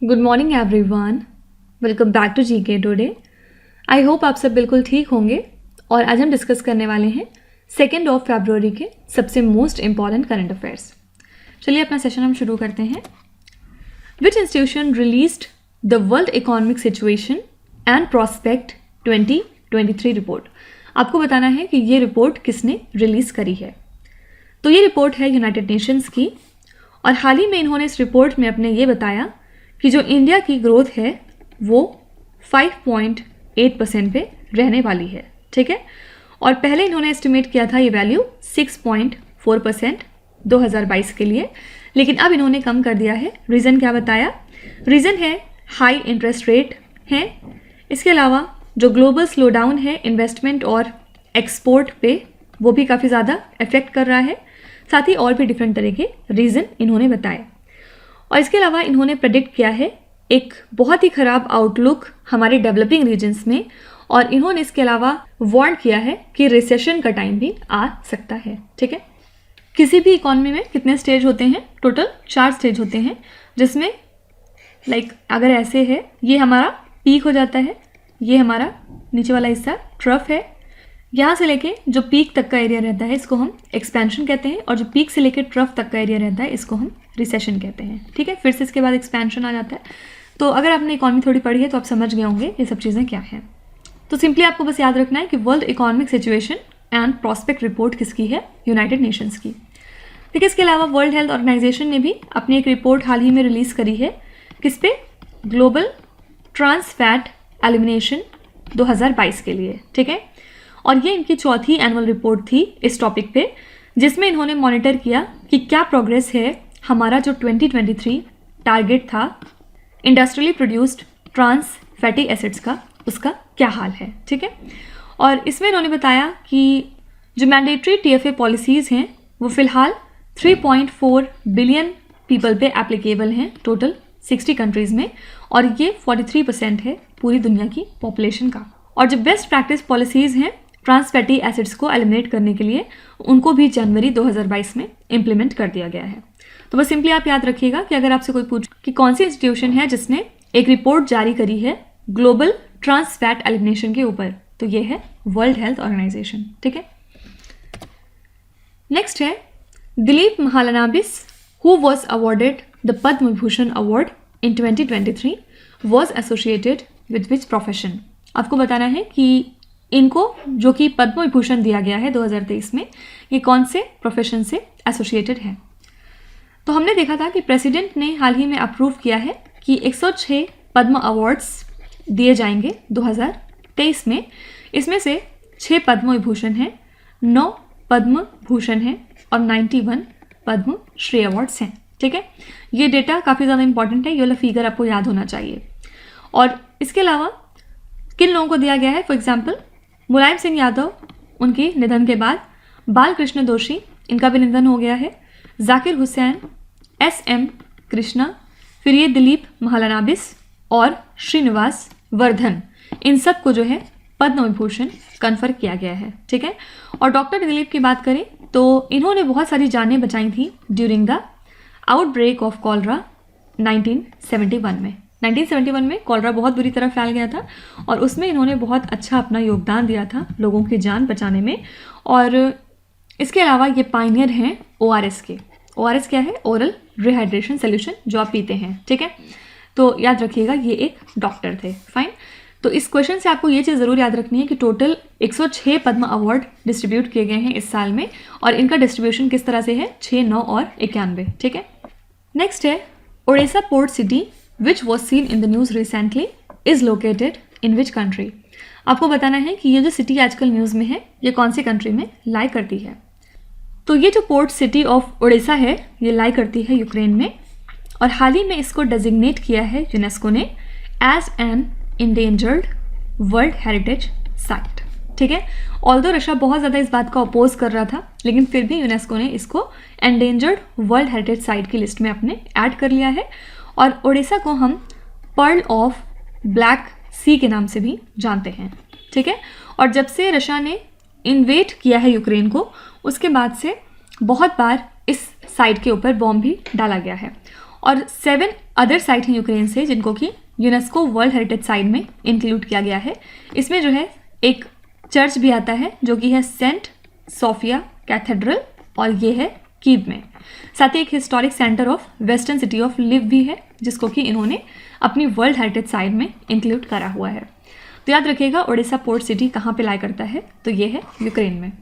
Good morning everyone, welcome back to GK today. I hope आप सब बिल्कुल ठीक होंगे और आज हम डिस्कस करने वाले हैं 2 फरवरी के सबसे मोस्ट इम्पॉर्टेंट करंट अफेयर्स। चलिए अपना सेशन हम शुरू करते हैं। विच institution released the world economic situation and prospect 2023 report. आपको बताना है कि ये रिपोर्ट किसने रिलीज़ करी है। तो ये रिपोर्ट है यूनाइटेड नेशंस की और हाल ही में इन्होंने इस रिपोर्ट में अपने ये बताया कि जो इंडिया की ग्रोथ है वो 5.8% पे रहने वाली है, ठीक है। और पहले इन्होंने एस्टिमेट किया था ये वैल्यू 6.4% 2022 के लिए, लेकिन अब इन्होंने कम कर दिया है। रीज़न क्या बताया? रीज़न है हाई इंटरेस्ट रेट है, इसके अलावा जो ग्लोबल स्लोडाउन है इन्वेस्टमेंट और एक्सपोर्ट पे वो भी काफ़ी ज़्यादा इफेक्ट कर रहा है, साथ ही और भी डिफरेंट तरह के रीज़न इन्होंने बताए। और इसके अलावा इन्होंने प्रेडिक्ट किया है एक बहुत ही ख़राब आउटलुक हमारे डेवलपिंग रीजन्स में, और इन्होंने इसके अलावा वार्न किया है कि रिसेशन का टाइम भी आ सकता है, ठीक है। किसी भी इकॉनमी में कितने स्टेज होते हैं? टोटल 4 स्टेज होते हैं, जिसमें अगर ऐसे है, ये हमारा पीक हो जाता है, ये हमारा नीचे वाला हिस्सा ट्रफ है, यहाँ से लेके जो पीक तक का एरिया रहता है इसको हम एक्सपेंशन कहते हैं, और जो पीक से लेके ट्रफ तक का एरिया रहता है इसको हम रिसेशन कहते हैं, ठीक है। फिर से इसके बाद एक्सपेंशन आ जाता है। तो अगर आपने इकॉनमी थोड़ी पढ़ी है तो आप समझ गए होंगे ये सब चीज़ें क्या हैं। तो सिंपली आपको बस याद रखना है कि world economic situation and prospect report किसकी है? यूनाइटेड नेशंस की। ठीक है, इसके अलावा वर्ल्ड हेल्थ ऑर्गेनाइजेशन ने भी अपनी एक रिपोर्ट हाल ही में रिलीज़ करी है। किस पे? ग्लोबल ट्रांस फैट एलिमिनेशन 2022 के लिए, ठीक है। और ये इनकी चौथी एनुअल रिपोर्ट थी इस टॉपिक पे, जिसमें इन्होंने मॉनिटर किया कि क्या प्रोग्रेस है हमारा जो 2023 टारगेट था industrially produced trans fatty acids का, उसका क्या हाल है, ठीक है। और इसमें इन्होंने बताया कि जो मैंडेटरी TFA पॉलिसीज़ हैं वो फ़िलहाल 3.4 बिलियन पीपल पे एप्लीकेबल हैं टोटल 60 कंट्रीज़ में, और ये 43% है पूरी दुनिया की पॉपुलेशन का। और जो बेस्ट प्रैक्टिस पॉलिसीज़ हैं ट्रांस फैटी एसिड्स को एलिमिनेट करने के लिए, उनको भी जनवरी 2022 में इम्प्लीमेंट कर दिया गया है। तो बस सिंपली आप याद रखिएगा कि अगर आपसे कोई पूछे कि कौन सी इंस्टीट्यूशन है जिसने एक रिपोर्ट जारी करी है ग्लोबल ट्रांस फैट एलिमिनेशन के ऊपर, तो ये है वर्ल्ड हेल्थ ऑर्गेनाइजेशन, ठीक है। नेक्स्ट है Dilip Mahalanabis, who was awarded the Padma Vibhushan award in 2023 was associated with which profession. आपको बताना है कि इनको जो कि पद्म विभूषण दिया गया है 2023 में, ये कौन से प्रोफेशन से एसोसिएटेड है। तो हमने देखा था कि प्रेसिडेंट ने हाल ही में अप्रूव किया है कि 106 पद्म अवार्ड्स दिए जाएंगे 2023 में। इसमें से 6 पद्म विभूषण हैं, 9 पद्म भूषण हैं और 91 पद्म श्री अवार्ड्स हैं, ठीक है। ये डेटा काफ़ी ज़्यादा इंपॉर्टेंट है, ये वाला फिगर आपको याद होना चाहिए। और इसके अलावा किन लोगों को दिया गया है? फॉर एग्जाम्पल मुलायम सिंह यादव, उनके निधन के बाद बालकृष्ण दोषी, इनका भी निधन हो गया है, जाकिर हुसैन, SM कृष्णा, फिर ये दिलीप महालनाबिस और श्रीनिवास वर्धन, इन सब को जो है पद्म विभूषण कन्फर किया गया है, ठीक है। और डॉक्टर दिलीप की बात करें तो इन्होंने बहुत सारी जानें बचाई थी during the outbreak of cholera 1971 में। 1971 में कॉलरा बहुत बुरी तरह फैल गया था और उसमें इन्होंने बहुत अच्छा अपना योगदान दिया था लोगों की जान बचाने में। और इसके अलावा ये पायनियर हैं ORS के। ORS क्या है? ओरल रिहाइड्रेशन सोल्यूशन, जो आप पीते हैं, ठीक है। तो याद रखिएगा ये एक डॉक्टर थे, फाइन। तो इस क्वेश्चन से आपको ये चीज़ ज़रूर याद रखनी है कि टोटल 106 पद्म अवार्ड डिस्ट्रीब्यूट किए गए हैं इस साल में, और इनका डिस्ट्रीब्यूशन किस तरह से है? 6, 9 और 91, ठीक है। नेक्स्ट है Odisha port city which was seen in the news recently is located in which country। आपको बताना है कि ये जो सिटी आजकल न्यूज़ में है ये कौन सी कंट्री में लाई करती है। तो ये जो पोर्ट सिटी ऑफ ओडिशा है ये लाई करती है यूक्रेन में, और हाल ही में इसको डेजिग्नेट किया है यूनेस्को ने as an endangered world heritage site, ठीक है। ऑल्दो रशिया बहुत ज़्यादा इस बात का अपोज कर रहा था, लेकिन फिर भी यूनेस्को ने इसको एंडेंजर्ड वर्ल्ड हेरिटेज साइट की लिस्ट में अपने ऐड कर लिया है। और ओडिशा को हम पर्ल ऑफ ब्लैक सी के नाम से भी जानते हैं, ठीक है। और जब से रशिया ने इन्वेट किया है यूक्रेन को, उसके बाद से बहुत बार इस साइट के ऊपर बॉम्ब भी डाला गया है। और 7 अदर साइट हैं यूक्रेन से जिनको कि यूनेस्को वर्ल्ड हेरिटेज साइट में इंक्लूड किया गया है। इसमें जो है एक चर्च भी आता है जो कि है सेंट सोफिया कैथेड्रल और ये है कीव में। साथ ही एक historic centre of western city of live भी है जिसको कि इन्होंने अपनी वर्ल्ड हेरिटेज साइट में इंक्लूड करा हुआ है। तो याद रखिएगा ओडिशा पोर्ट सिटी कहाँ पे लाई करता है, तो ये है यूक्रेन में।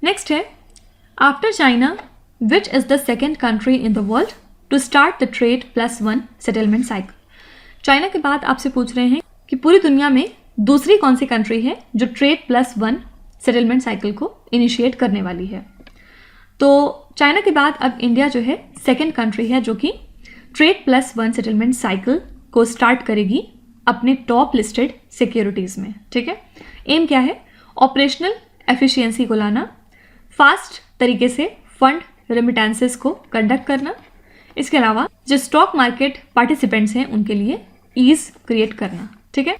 नेक्स्ट है after China which is the second country in the world to start the trade +1 settlement cycle. China के बाद आपसे पूछ रहे हैं कि पूरी दुनिया में दूसरी कौन सी कंट्री है जो ट्रेड +1 सेटलमेंट साइकिल को इनिशिएट करने वाली है। तो चाइना के बाद अब इंडिया जो है सेकेंड कंट्री है जो कि ट्रेड +1 सेटलमेंट साइकिल को स्टार्ट करेगी अपने टॉप लिस्टेड सिक्योरिटीज़ में। ठीक है, एम क्या है? ऑपरेशनल एफिशिएंसी को लाना, फास्ट तरीके से फंड रेमिटेंसेस को कंडक्ट करना, इसके अलावा जो स्टॉक मार्केट पार्टिसिपेंट्स हैं उनके लिए ईज क्रिएट करना। ठीक है,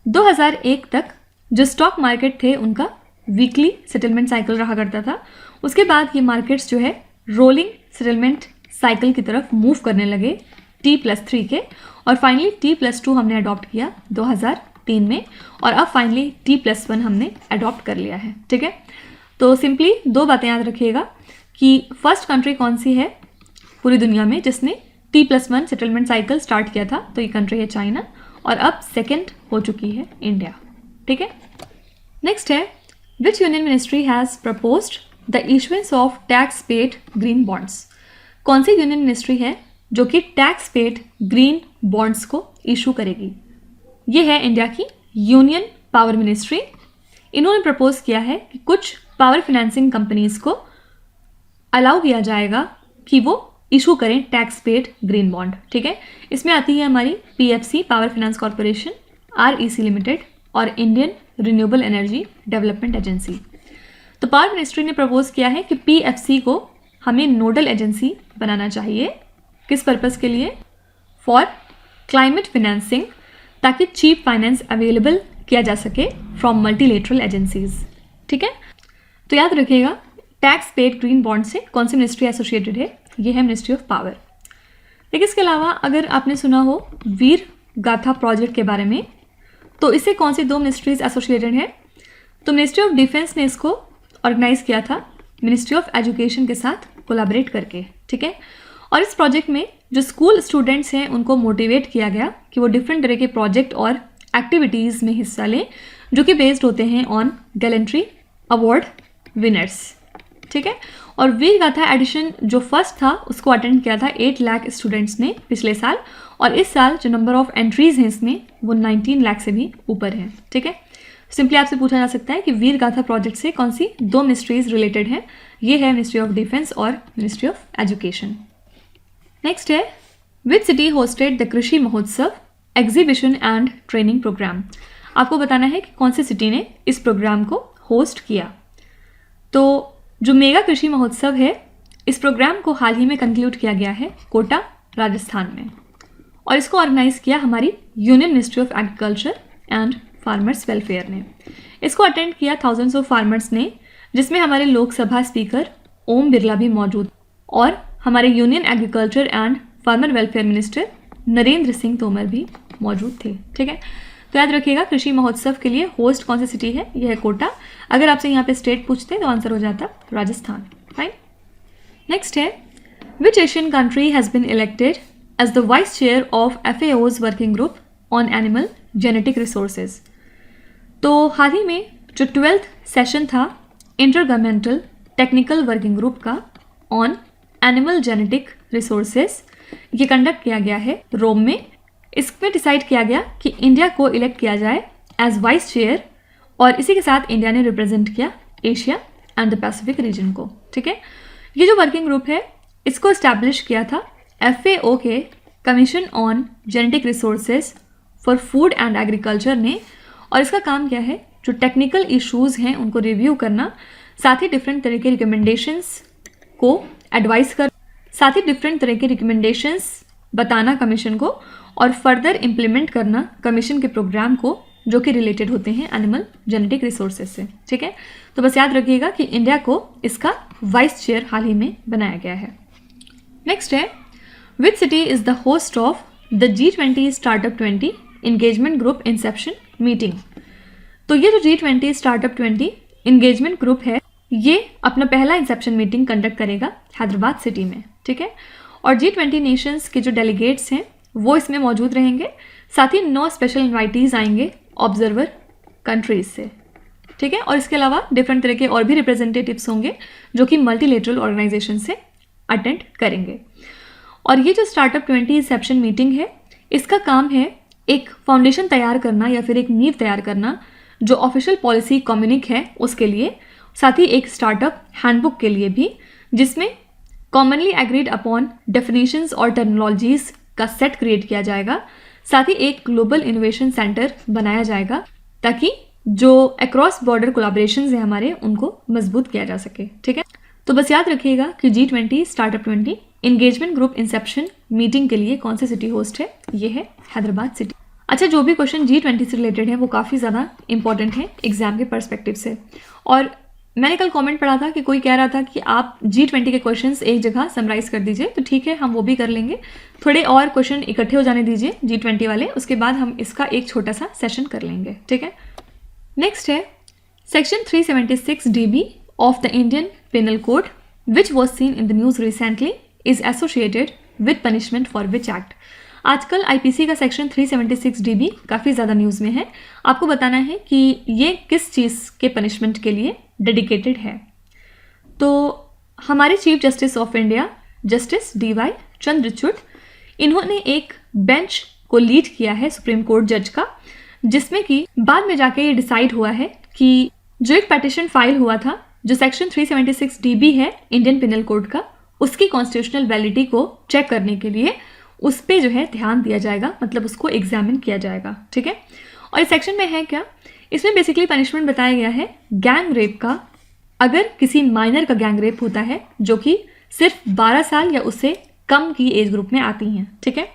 2001 तक जो स्टॉक मार्केट थे उनका वीकली सेटलमेंट साइकिल रहा करता था। उसके बाद ये मार्केट्स जो है रोलिंग सेटलमेंट साइकिल की तरफ मूव करने लगे T+3 के, और फाइनली T+2 हमने अडॉप्ट किया 2003 में, और अब फाइनली T+1 हमने अडॉप्ट कर लिया है। ठीक है, तो सिंपली 2 बातें याद रखिएगा कि फर्स्ट कंट्री कौन सी है पूरी दुनिया में जिसने T+1 सेटलमेंट साइकिल स्टार्ट किया था, तो ये कंट्री है चाइना, और अब सेकेंड हो चुकी है इंडिया। ठीक है, नेक्स्ट है विच union ministry has proposed the issuance of tax paid green bonds. कौन सी यूनियन मिनिस्ट्री है जो कि टैक्स पेड ग्रीन बॉन्ड्स को इशू करेगी? ये है इंडिया की यूनियन पावर मिनिस्ट्री। इन्होंने प्रपोज किया है कि कुछ पावर फाइनेंसिंग कंपनीज को अलाउ किया जाएगा कि वो इशू करें टैक्स पेड ग्रीन बॉन्ड। ठीक है, इसमें आती है हमारी PFC power finance corporation, REC limited और Indian renewable energy development agency. तो पावर मिनिस्ट्री ने प्रपोज किया है कि PFC को हमें नोडल एजेंसी बनाना चाहिए। किस पर्पज़ के लिए? फॉर क्लाइमेट फाइनेंसिंग, ताकि चीप फाइनेंस अवेलेबल किया जा सके फ्रॉम मल्टीलेटरल एजेंसीज। ठीक है, तो याद रखिएगा टैक्स पेड ग्रीन बॉन्ड से कौन सी मिनिस्ट्री एसोसिएटेड है? ये है मिनिस्ट्री ऑफ पावर। लेकिन इसके अलावा अगर आपने सुना हो वीर गाथा प्रोजेक्ट के बारे में, तो इससे कौन सी 2 मिनिस्ट्रीज एसोसिएटेड है? तो मिनिस्ट्री ऑफ डिफेंस ने इसको ऑर्गेनाइज किया था मिनिस्ट्री ऑफ एजुकेशन के साथ कोलैबोरेट करके। ठीक है, और इस प्रोजेक्ट में जो स्कूल स्टूडेंट्स हैं उनको मोटिवेट किया गया कि वो डिफरेंट तरह के प्रोजेक्ट और एक्टिविटीज़ में हिस्सा लें जो कि बेस्ड होते हैं ऑन गैलेंट्री अवार्ड विनर्स। ठीक है, और वीर गाथा एडिशन जो फर्स्ट था उसको अटेंड किया था 8 लाख स्टूडेंट्स ने पिछले साल, और इस साल जो नंबर ऑफ एंट्रीज हैं इसमें वो 19 लाख से भी ऊपर है। ठीक है, सिंपली आपसे पूछा जा सकता है कि वीर गाथा प्रोजेक्ट से कौन सी 2 मिनिस्ट्रीज रिलेटेड हैं? ये है मिनिस्ट्री ऑफ डिफेंस और मिनिस्ट्री ऑफ एजुकेशन। नेक्स्ट है विच सिटी होस्टेड द कृषि महोत्सव एग्जीबिशन एंड ट्रेनिंग प्रोग्राम। आपको बताना है कि कौन सी सिटी ने इस प्रोग्राम को होस्ट किया। तो जो मेगा कृषि महोत्सव है इस प्रोग्राम को हाल ही में कंक्लूड किया गया है कोटा राजस्थान में, और इसको ऑर्गेनाइज किया हमारी union ministry of agriculture and farmers welfare ने। इसको अटेंड किया थाउजेंड्स ऑफ फार्मर्स ने, जिसमें हमारे लोकसभा स्पीकर ओम बिरला भी मौजूद और हमारे union agriculture and farmer welfare minister Narendra Singh Tomar भी मौजूद थे। ठीक है, तो याद रखिएगा कृषि महोत्सव के लिए होस्ट कौन सी सिटी है? यह है कोटा। अगर आपसे यहाँ पे स्टेट पूछते तो आंसर हो जाता राजस्थान। फाइन, नेक्स्ट है which Asian country has been elected as the vice chair of FAO's working group on animal genetic resources. तो हाल ही में जो 12th सेशन था intergovernmental technical working group का ऑन एनिमल जेनेटिक रिसोर्सेज, ये conduct किया गया है रोम में। इसमें डिसाइड किया गया कि इंडिया को इलेक्ट किया जाए एज वाइस चेयर, और इसी के साथ इंडिया ने रिप्रेजेंट किया Asia and the Pacific region को। ठीक है, ये जो वर्किंग ग्रुप है इसको इस्टेब्लिश किया था FAO के commission on genetic resources for food and agriculture ने, और इसका काम क्या है? जो टेक्निकल इश्यूज़ हैं उनको रिव्यू करना, साथ ही डिफरेंट तरह के रिकमेंडेशंस को एडवाइस कर, साथ ही डिफरेंट तरह के रिकमेंडेशंस बताना कमीशन को, और फर्दर इम्प्लीमेंट करना कमीशन के प्रोग्राम को जो कि रिलेटेड होते हैं एनिमल जेनेटिक रिसोर्सेज से। ठीक है, तो बस याद रखिएगा कि इंडिया को इसका वाइस चेयर हाल ही में बनाया गया है। नेक्स्ट है which city is the host of the G20 startup 20 engagement group Inception meeting. तो ये जो G20 स्टार्टअप 20 इंगेजमेंट ग्रुप है, ये अपना पहला इंसेप्शन मीटिंग कंडक्ट करेगा हैदराबाद सिटी में, ठीक है। और G20 नेशंस के जो डेलीगेट्स हैं वो इसमें मौजूद रहेंगे, साथ ही 9 स्पेशल इन्वाइटीज आएंगे ऑब्जर्वर कंट्रीज से, ठीक है। और इसके अलावा डिफरेंट तरह के और भी रिप्रेजेंटेटिव्स होंगे जो कि मल्टीलेटरल ऑर्गेनाइजेशन से अटेंड करेंगे। और ये जो स्टार्टअप 20 इंसेप्शन मीटिंग है, इसका काम है एक फाउंडेशन तैयार करना या फिर एक नींव तैयार करना जो ऑफिशियल पॉलिसी कम्युनिक है उसके लिए, साथ ही एक स्टार्टअप हैंडबुक के लिए भी, जिसमें कॉमनली एग्रीड अपॉन डेफिनेशंस और टर्मिनोलॉजीज का सेट क्रिएट किया जाएगा। साथ ही एक ग्लोबल इनोवेशन सेंटर बनाया जाएगा ताकि जो अक्रॉस बॉर्डर कोलैबोरेशंस हैं हमारे, उनको मजबूत किया जा सके, ठीक है। तो बस याद रखिएगा कि G20 startup 20 engagement group Inception meeting के लिए कौन सी सिटी होस्ट है, ये है हैदराबाद सिटी। अच्छा, जो भी क्वेश्चन G20 से रिलेटेड है वो काफ़ी ज़्यादा इंपॉर्टेंट है एग्जाम के पर्सपेक्टिव से। और मैंने कल कमेंट पढ़ा था कि कोई कह रहा था कि आप G20 के क्वेश्चंस एक जगह समराइज कर दीजिए, तो ठीक है, हम वो भी कर लेंगे। थोड़े और क्वेश्चन इकट्ठे हो जाने दीजिए G20 वाले, उसके बाद हम इसका एक छोटा सा सेशन कर लेंगे, ठीक है। नेक्स्ट है section 376 DB of the Indian penal code which was seen in the news recently is associated with punishment for which act. आजकल IPC का सेक्शन 376 DB काफ़ी ज़्यादा न्यूज़ में है। आपको बताना है कि ये किस चीज़ के पनिशमेंट के लिए डेडिकेटेड है। तो हमारे chief justice of India justice DY Chandrachud, इन्होंने एक बेंच को लीड किया है सुप्रीम कोर्ट जज का, जिसमें कि बाद में जाके ये डिसाइड हुआ है कि जो एक पेटिशन फाइल हुआ था, जो सेक्शन 376 DB है इंडियन पिनल कोड का, उसकी कॉन्स्टिट्यूशनल वैलिडिटी को चेक करने के लिए उस पर जो है ध्यान दिया जाएगा, मतलब उसको एग्जामिन किया जाएगा, ठीक है। और इस सेक्शन में है क्या, इसमें बेसिकली पनिशमेंट बताया गया है गैंग रेप का। अगर किसी माइनर का गैंग रेप होता है जो कि सिर्फ 12 साल या उससे कम की एज ग्रुप में आती हैं, ठीक है।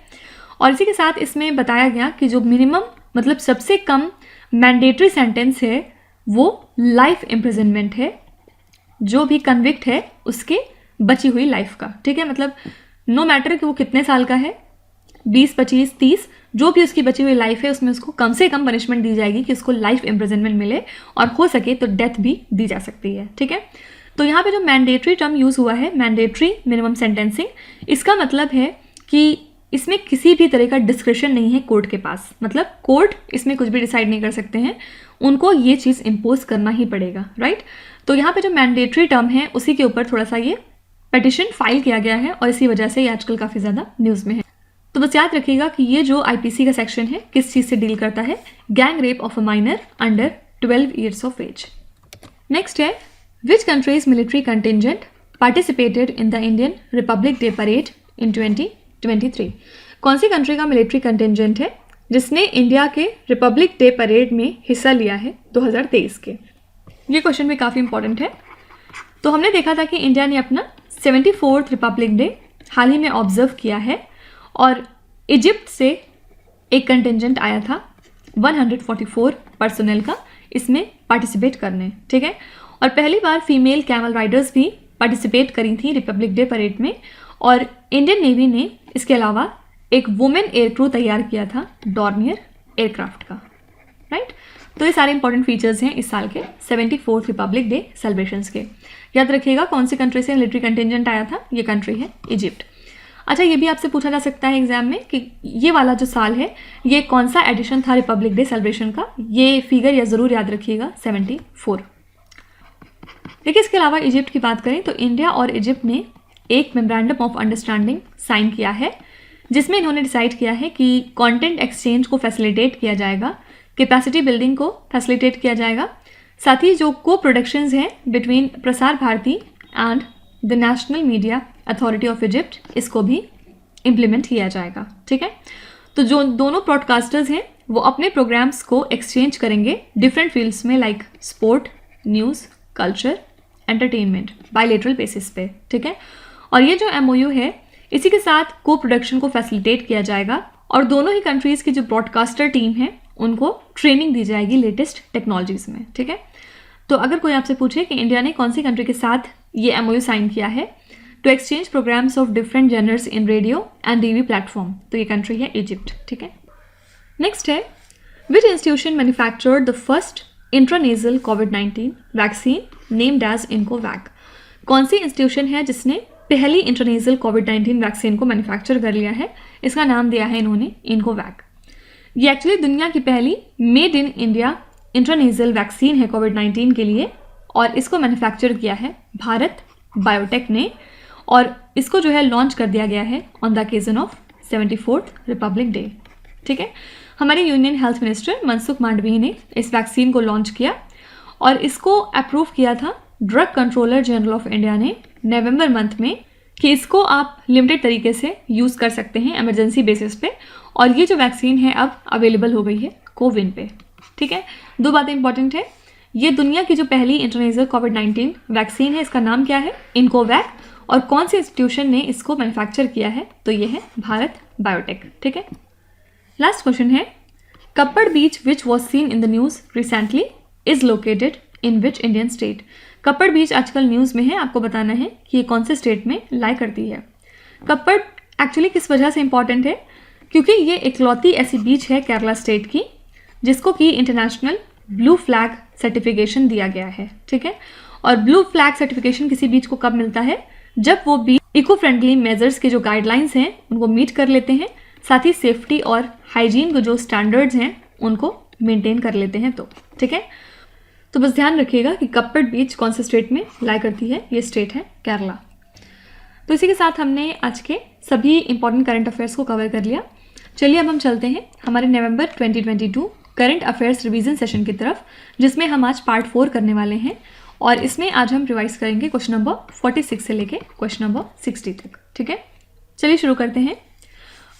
और इसी के साथ इसमें बताया गया कि जो मिनिमम मतलब सबसे कम मैंडेटरी सेंटेंस है वो लाइफ इम्प्रिजनमेंट है, जो भी कन्विक्ट है उसके बची हुई लाइफ का, ठीक है। मतलब नो मैटर कि वो कितने साल का है, 20, 25, 30, जो भी उसकी बची हुई लाइफ है उसमें उसको कम से कम पनिशमेंट दी जाएगी कि उसको लाइफ इम्प्रिजनमेंट मिले, और हो सके तो डेथ भी दी जा सकती है, ठीक है। तो यहाँ पे जो मैंडेटरी टर्म यूज़ हुआ है, मैंडेटरी मिनिमम सेंटेंसिंग, इसका मतलब है कि इसमें किसी भी तरह का डिस्क्रिप्शन नहीं है कोर्ट के पास, मतलब कोर्ट इसमें कुछ भी डिसाइड नहीं कर सकते हैं, उनको ये चीज़ इम्पोज करना ही पड़ेगा, राइट। तो यहाँ पे जो मैंडेटरी टर्म है उसी के ऊपर थोड़ा सा ये पिटीशन फाइल किया गया है और इसी वजह से ये आजकल काफ़ी ज़्यादा न्यूज़ में है। तो बस याद रखिएगा कि ये जो IPC का सेक्शन है किस चीज़ से डील करता है, gang rape of a minor under 12 years of age. Next है which country's military contingent participated in the Indian republic day parade in 2023। कौन सी कंट्री का मिलिट्री कंटिंजेंट है जिसने इंडिया के रिपब्लिक डे परेड में हिस्सा लिया है 2023 के। ये क्वेश्चन भी काफ़ी इंपॉर्टेंट है। तो हमने देखा था कि इंडिया ने अपना 74th रिपब्लिक डे हाल ही में ऑब्जर्व किया है, और इजिप्ट से एक कंटिंजेंट आया था 144 पर्सनल का इसमें पार्टिसिपेट करने, ठीक है। और पहली बार फीमेल कैमल राइडर्स भी पार्टिसिपेट करी थी रिपब्लिक डे परेड में, और इंडियन नेवी ने इसके अलावा एक वुमेन एयर क्रू तैयार किया था डॉर्नियर एयरक्राफ्ट का, राइट। तो ये सारे इंपॉर्टेंट फीचर्स हैं इस साल के 74th रिपब्लिक डे सेलिब्रेशंस के। याद रखिएगा कौन सी कंट्री से मिलिट्री कंटिंजेंट आया था, ये कंट्री है इजिप्ट। अच्छा, ये भी आपसे पूछा जा सकता है एग्जाम में कि ये वाला जो साल है ये कौन सा एडिशन था रिपब्लिक डे सेलिब्रेशन का, ये फिगर या ज़रूर याद रखिएगा 74। देखिए, इसके अलावा इजिप्ट की बात करें तो इंडिया और इजिप्ट ने एक मेमोरेंडम ऑफ अंडरस्टैंडिंग साइन किया है, जिसमें इन्होंने डिसाइड किया है कि कंटेंट एक्सचेंज को फैसिलिटेट किया जाएगा, कैपेसिटी बिल्डिंग को फैसिलिटेट किया जाएगा, साथ ही जो को प्रोडक्शंस हैं between Prasar Bharati and the national media authority of Egypt, इसको भी इम्प्लीमेंट किया जाएगा, ठीक है। तो जो दोनों ब्रॉडकास्टर्स हैं वो अपने प्रोग्राम्स को एक्सचेंज करेंगे डिफरेंट फील्ड्स में, like sport, news, culture, entertainment, bilateral basis पे, ठीक है। और ये जो MOU है इसी के साथ को प्रोडक्शन को फैसिलिटेट किया जाएगा, और दोनों ही कंट्रीज़ की जो ब्रॉडकास्टर टीम है उनको ट्रेनिंग दी जाएगी लेटेस्ट टेक्नोलॉजीज़ में, ठीक है। तो अगर कोई आपसे पूछे कि इंडिया ने कौन सी कंट्री के साथ ये MOU साइन किया है, to exchange programs of different genres in radio and TV platform. तो ये कंट्री है इजिप्ट। ठीक है, नेक्स्ट है which institution manufactured the first intranasal कोविड-19 वैक्सीन नेम्ड एज इनकोवैक। कौन सी इंस्टीट्यूशन है जिसने पहली इंट्रानेजल कोविड-19 वैक्सीन को मैन्युफैक्चर कर लिया है? इसका नाम दिया है इन्होंने इनकोवैक। ये एक्चुअली दुनिया की पहली made in India intranasal vaccine है कोविड-19 के लिए, और इसको मैन्युफैक्चर किया है भारत बायोटेक ने, और इसको जो है लॉन्च कर दिया गया है on the occasion of 74th Republic day. ठीक है, हमारे union health minister Mansukh Mandaviya ने इस वैक्सीन को लॉन्च किया और इसको अप्रूव किया था drug controller general of India ने नवंबर मंथ में कि इसको आप लिमिटेड तरीके से यूज़ कर सकते हैं इमरजेंसी बेसिस पे, और ये जो वैक्सीन है अब अवेलेबल हो गई है कोविन पे। ठीक है, दो बातें इंपॉर्टेंट है, ये दुनिया की जो पहली इंट्रानेजल कोविड-19 वैक्सीन है इसका नाम क्या है? इनकोवैक, और कौन से इंस्टीट्यूशन ने इसको मैन्युफैक्चर किया है? तो ये है भारत बायोटेक। ठीक है, लास्ट क्वेश्चन है Kappad beach which was seen in the news recently is located in which Indian state. Kappad beach आजकल न्यूज़ में है, आपको बताना है कि ये कौन से स्टेट में लाई करती है। कप्पड़ एक्चुअली किस वजह से इंपॉर्टेंट है? क्योंकि ये इकलौती ऐसी बीच है केरला स्टेट की जिसको कि इंटरनेशनल ब्लू फ्लैग सर्टिफिकेशन दिया गया है। ठीक है, और ब्लू फ्लैग सर्टिफिकेशन किसी बीच को कब मिलता है? जब वो बीच इको फ्रेंडली मेजर्स के जो गाइडलाइंस हैं उनको मीट कर लेते हैं, साथ ही सेफ्टी और हाइजीन को जो स्टैंडर्ड्स हैं उनको मेंटेन कर लेते हैं। तो ठीक है, तो बस ध्यान रखिएगा कि कप्पड़ बीच कौन से स्टेट में लाई करती है। ये स्टेट है केरला। तो इसी के साथ हमने आज के सभी इंपॉर्टेंट करंट अफेयर्स को कवर कर लिया। चलिए अब हम चलते हैं हमारे नवंबर 2022 करंट अफेयर्स रिवीजन सेशन की तरफ, जिसमें हम आज पार्ट 4 करने वाले हैं, और इसमें आज हम रिवाइज करेंगे क्वेश्चन नंबर 46 से लेके क्वेश्चन नंबर 60 तक। ठीक है, चलिए शुरू करते हैं।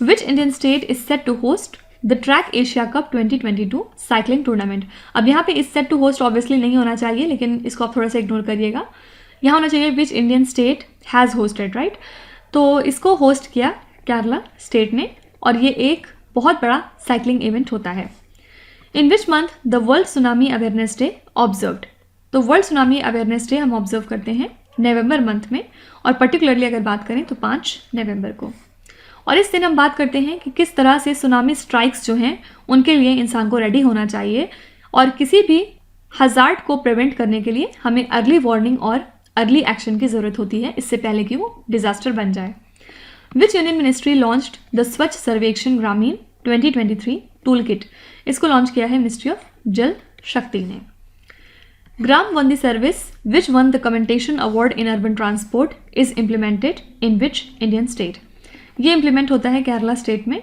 Which Indian state is set to host the track Asia cup 2022 cycling tournament. अब यहाँ पे इस सेट टू होस्ट ऑब्वियसली नहीं होना चाहिए, लेकिन इसको आप थोड़ा सा इग्नोर करिएगा। यहाँ होना चाहिए विच Indian state has hosted, right. तो इसको होस्ट किया केरला स्टेट ने, और ये एक बहुत बड़ा साइकिलिंग इवेंट होता है। In which month the world tsunami awareness day observed. तो वर्ल्ड सुनामी अवेयरनेस डे हम ऑब्जर्व करते हैं नवंबर मंथ में, और पर्टिकुलरली अगर बात करें तो 5 नवंबर को। और इस दिन हम बात करते हैं कि किस तरह से सुनामी स्ट्राइक्स जो हैं उनके लिए इंसान को रेडी होना चाहिए, और किसी भी हजार्ड को प्रिवेंट करने के लिए हमें अर्ली वार्निंग और अर्ली एक्शन की ज़रूरत होती है, इससे पहले कि वो डिजास्टर बन जाए। विच यूनियन मिनिस्ट्री लॉन्च्ड द स्वच्छ सर्वेक्षण ग्रामीण 2023 टूल किट। इसको लॉन्च किया है मिनिस्ट्री ऑफ जल शक्ति ने। Grama Vandi service which won the commendation award in urban transport is implemented in which Indian state. ये इम्प्लीमेंट होता है केरला स्टेट में।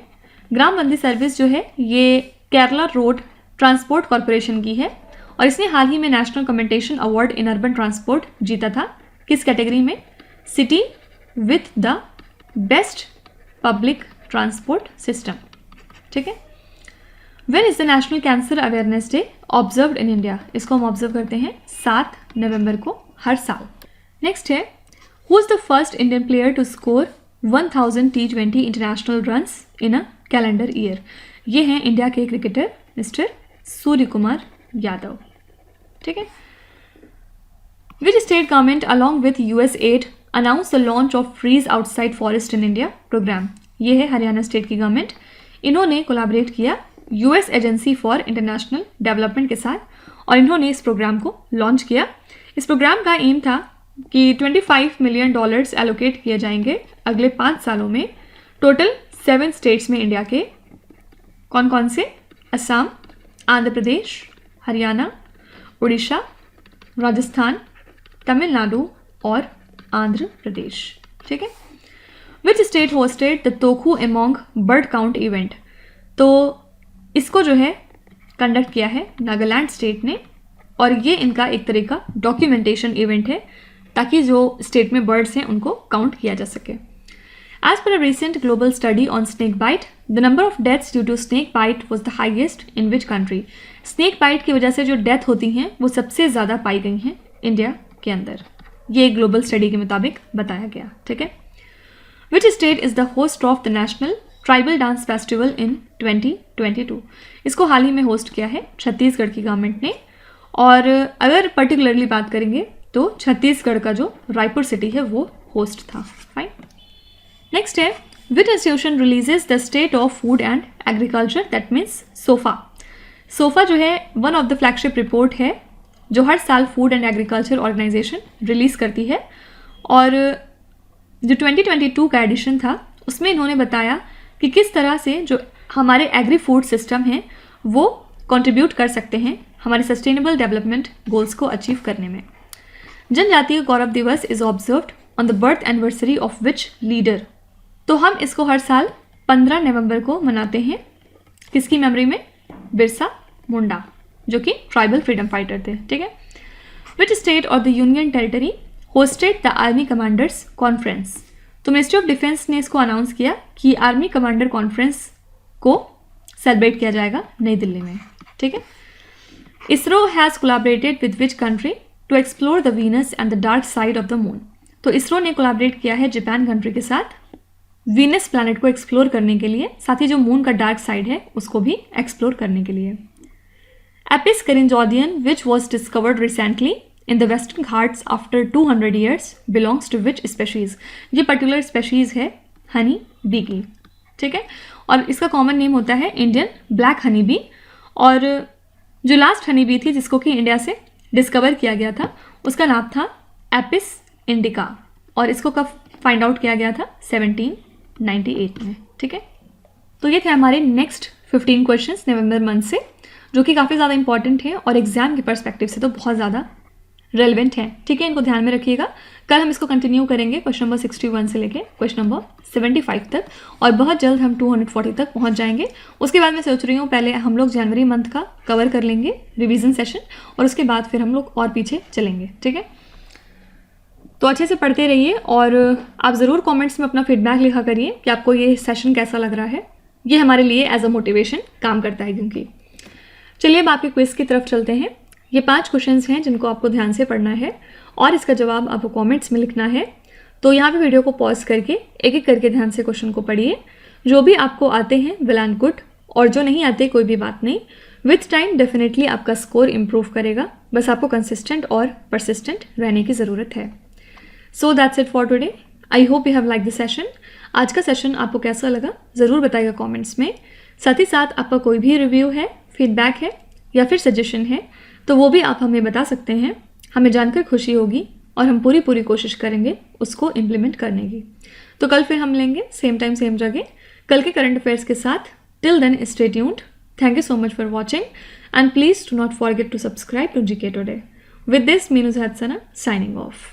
ग्राम बंदी सर्विस जो है ये केरला रोड ट्रांसपोर्ट कॉरपोरेशन की है, और इसने हाल ही में national commendation award in urban transport जीता था। किस कैटेगरी में? City with the best public transport system. ठीक है, when is the national cancer awareness day observed in India. इसको हम ऑब्जर्व करते हैं 7 नवंबर को हर साल। नेक्स्ट है who is the first Indian player to score 1000 T20 international runs in a calendar year. ये हैं इंडिया के cricketer mister Suryakumar Yadav. ठीक है, which state government along with US aid announce the launch of trees outside forest in India program. ये है Haryana state की गवर्नमेंट। इन्होंने कोलैबोरेट किया US agency for international development के साथ, और इन्होंने इस प्रोग्राम को लॉन्च किया। इस प्रोग्राम का एम था कि $25 मिलियन एलोकेट किए जाएंगे अगले 5 सालों में टोटल 7 स्टेट्स में इंडिया के। कौन कौन से? असम, आंध्र प्रदेश, हरियाणा, उड़ीसा, राजस्थान, तमिलनाडु और आंध्र प्रदेश। ठीक है, which state hosted the Tokhu Emong bird count event. तो इसको जो है कंडक्ट किया है नागालैंड स्टेट ने, और ये इनका एक तरह का डॉक्यूमेंटेशन इवेंट है ताकि जो स्टेट में बर्ड्स हैं उनको काउंट किया जा सके। As per a recent global study on snake bite, the number of deaths due to snake bite was the highest in which country? Snake bite की वजह से जो डेथ होती हैं वो सबसे ज़्यादा पाई गई हैं इंडिया के अंदर। ये एक ग्लोबल स्टडी के मुताबिक बताया गया। ठीक है, Which state is the host of the National Tribal Dance Festival in 2022? इसको हाल ही में होस्ट किया है छत्तीसगढ़ की गवर्नमेंट ने, और अगर पर्टिकुलरली बात करेंगे तो छत्तीसगढ़ का जो रायपुर सिटी है वो होस्ट था. फाइन. नेक्स्ट है, which institution releases the state of food and agriculture, that means SOFA. SOFA जो है one of the flagship report है जो हर साल food and agriculture organization release करती है. और जो 2022 का एडिशन था उसमें इन्होंने बताया कि किस तरह से जो हमारे एग्री फूड सिस्टम हैं वो कंट्रीब्यूट कर सकते हैं हमारे सस्टेनेबल डेवलपमेंट गोल्स को अचीव करने में. जनजातीय गौरव दिवस is observed on the birth anniversary of which leader. तो हम इसको हर साल 15 नवंबर को मनाते हैं. किसकी मेमोरी में? बिरसा मुंडा, जो कि ट्राइबल फ्रीडम फाइटर थे. ठीक है. विच स्टेट और the union territory hosted the army commanders conference. तो मिनिस्ट्री ऑफ डिफेंस ने इसको अनाउंस किया कि आर्मी कमांडर कॉन्फ्रेंस को सेलिब्रेट किया जाएगा नई दिल्ली में. ठीक है. ISRO has collaborated with which country to explore the Venus and the dark side of the moon. तो इसरो ने कोलैबोरेट किया है जापान कंट्री के साथ वीनस प्लैनेट को एक्सप्लोर करने के लिए, साथ ही जो मून का डार्क साइड है उसको भी एक्सप्लोर करने के लिए. Apis karinjodian which was discovered recently in the Western Ghats after 200 years belongs to which species. ये पर्टिकुलर स्पेशीज़ है हनी बी की. ठीक है. और इसका कॉमन नेम होता है इंडियन ब्लैक हनी बी. और जो लास्ट हनी बी थी जिसको कि इंडिया से डिस्कवर किया गया था उसका नाम था एपिस इंडिका. और इसको कब फाइंड आउट किया गया था? 1798 में. ठीक है. तो ये थे हमारे नेक्स्ट 15 क्वेश्चंस नवंबर मंथ से, जो कि काफ़ी ज़्यादा इंपॉर्टेंट है और एग्जाम के परस्पेक्टिव से तो बहुत ज़्यादा रेलिवेंट है. ठीक है. इनको ध्यान में रखिएगा. कल हम इसको कंटिन्यू करेंगे क्वेश्चन नंबर 61 से लेके क्वेश्चन नंबर 75 तक, और बहुत जल्द हम 240 तक पहुंच जाएंगे. उसके बाद मैं सोच रही हूँ पहले हम लोग जनवरी मंथ का कवर कर लेंगे रिवीजन सेशन, और उसके बाद फिर हम लोग और पीछे चलेंगे. ठीक है. तो अच्छे से पढ़ते रहिए और आप ज़रूर कमेंट्स में अपना फीडबैक लिखा करिए कि आपको ये सेशन कैसा लग रहा है. ये हमारे लिए एज अ मोटिवेशन काम करता है क्योंकि. चलिए अब आपके क्विज की तरफ चलते हैं. ये 5 क्वेश्चंस हैं जिनको आपको ध्यान से पढ़ना है और इसका जवाब आपको कमेंट्स में लिखना है. तो यहाँ पे वीडियो को पॉज करके एक एक करके ध्यान से क्वेश्चन को पढ़िए. जो भी आपको आते हैं वेल एंड गुड, और जो नहीं आते कोई भी बात नहीं. विथ टाइम डेफिनेटली आपका स्कोर इम्प्रूव करेगा. बस आपको कंसिस्टेंट और परसिस्टेंट रहने की ज़रूरत है. So that's it for today. I hope you have like the session. आज का सेशन आपको कैसा लगा ज़रूर बताइएगा कमेंट्स में. साथ ही साथ आपका कोई भी रिव्यू है, फीडबैक है या फिर सजेशन है तो वो भी आप हमें बता सकते हैं. हमें जानकर खुशी होगी और हम पूरी कोशिश करेंगे उसको इम्प्लीमेंट करने की. तो कल फिर हम लेंगे सेम टाइम सेम जगह कल के करंट अफेयर्स के साथ. Till then stay tuned. Thank you so much for watching and please do not forget to subscribe to GK Today. With this, Meenu Zahadsana signing off.